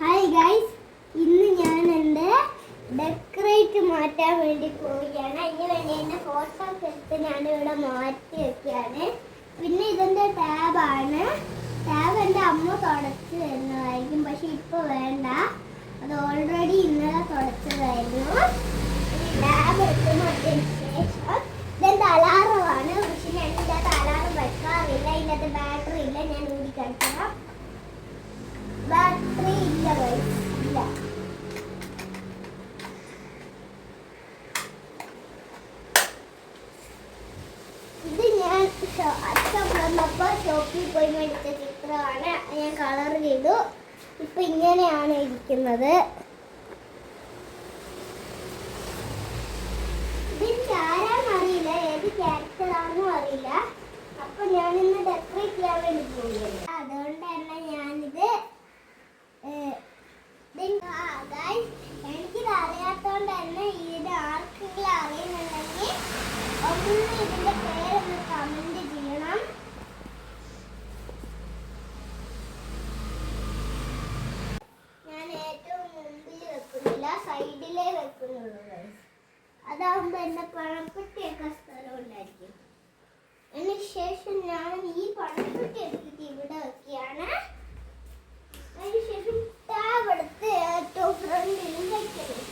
Hi guys, ഇന്ന് ഞാൻ എൻ്റെ ഡെക്കറേറ്റ് മാറ്റാൻ വേണ്ടി പോവുകയാണ്. അതിന് വേണ്ടി എൻ്റെ ഫോട്ടോസ് എടുത്ത് ഞാനിവിടെ മാറ്റി വെക്കുകയാണ്. പിന്നെ ഇതെൻ്റെ ടാബാണ്. ടാബ് എൻ്റെ അമ്മ തുടച്ച് തരുന്നതായിരിക്കും, പക്ഷെ ഇപ്പോൾ വേണ്ട, അത് ഓൾറെഡി ഇന്നലെ തുടച്ചതായിരുന്നു. ടാബ് എടുത്ത് മാറ്റിയതിന് ശേഷം ഇതെൻ്റെ അലാറമാണ്. പക്ഷെ ഞാൻ ഇതിൻ്റെ അലാറം വെക്കാറില്ല. ഇതിൻ്റെ ബാറ്ററി ഇല്ല. ഞാൻ ഊരി കാണിക്കാം. ബാറ്ററി ഇല്ല ഗൈസ്, ഇല്ല. ഇത് ഞാൻ അച്ഛൻ വന്നപ്പോൾ ഷോപ്പിൽ പോയി മേടിച്ച ചിത്രമാണ്. ഞാൻ കളർ ചെയ്തു. ഇപ്പൊ ഇങ്ങനെയാണ് ഇരിക്കുന്നത്. ഇതിന് ആരാന്ന് അറിയില്ല, ഏത് ക്യാരക്ടറാണെന്നും അറിയില്ല. അപ്പൊ ഞാനിന്ന് ഡെക്കറേറ്റ് ചെയ്യാൻ വേണ്ടി പോവുകയാണ്. അതുകൊണ്ട് തന്നെ ഞാനിത് എനിക്കിത് അറിയാത്തോണ്ട് തന്നെ ഇത് ആർക്കെങ്കിലും അറിയുന്നുണ്ടെങ്കിൽ ഒന്ന് ഇതിന്റെ പേരൊന്ന് കമന്റ് ചെയ്യണം. ഞാൻ ഏറ്റവും മുമ്പിൽ വെക്കുന്നില്ല, സൈഡിലേ വെക്കുന്നുള്ളൂ. അതാവുമ്പോ എന്നെ പണപ്പെട്ടിയൊക്കെ സ്ഥലം ഉണ്ടായിരിക്കും. അതിന് ശേഷം ഞാൻ ഈ പണപ്പെട്ടി എടുത്തിട്ട് ഇവിടെ വെക്കുകയാണ്. അതിനുശേഷം ടാബ് എടുത്ത് ഏറ്റവും ഫ്രണ്ടിലും വെക്കണം.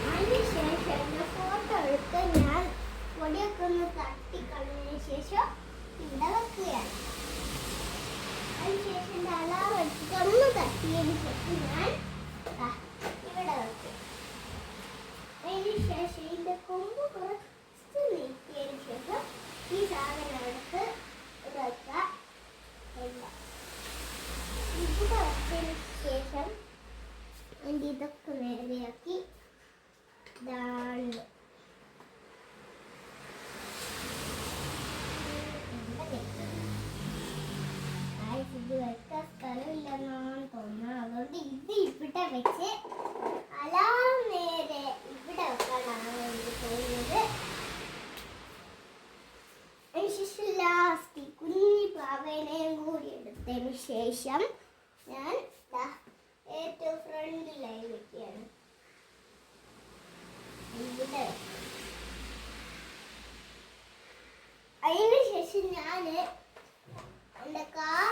അതിനുശേഷം ഫോട്ടോ എടുത്ത് ഞാൻ പൊടിയൊക്കെ ഒന്ന് തട്ടിക്കളഞ്ഞതിന് ശേഷം ഇവിടെ വെക്കുകയാണ്. അതിനുശേഷം അലാറം എടുത്തിട്ട് ഒന്ന് തട്ടിയതിന് ശേഷം ഞാൻ ഇവിടെ വെക്കും. അതിനുശേഷം ഇതിന്റെ കൊമ്പ് കുറച്ച് നീക്കിയതിന് ശേഷം ഈ സാധനം എടുത്ത് വെക്കുക. ഇവിടെ വെച്ചതിന് ശേഷം അതിൻ്റെ ഇതൊക്കെ നേരെയാക്കി ഇത് വെക്കാൻ സ്ഥലമില്ലെന്നാണ് തോന്നുന്നത്. അതുകൊണ്ട് ഇത് ഇവിടെ വെച്ച് അലാറം നേരെ ഇവിടെ വെക്കാനാണ് എനിക്ക് തോന്നുന്നത്. അതിനുശേഷം ലാസ്റ്റ് കുഞ്ഞി പാവേനയും കൂടി എടുത്തതിന് ശേഷം ഞാൻ ഏറ്റവും ഫ്രണ്ടിലായി വെക്കുകയാണ്. ഇവിടെ അതിന് ശേഷം ഞാൻ എൻ്റെ കാർ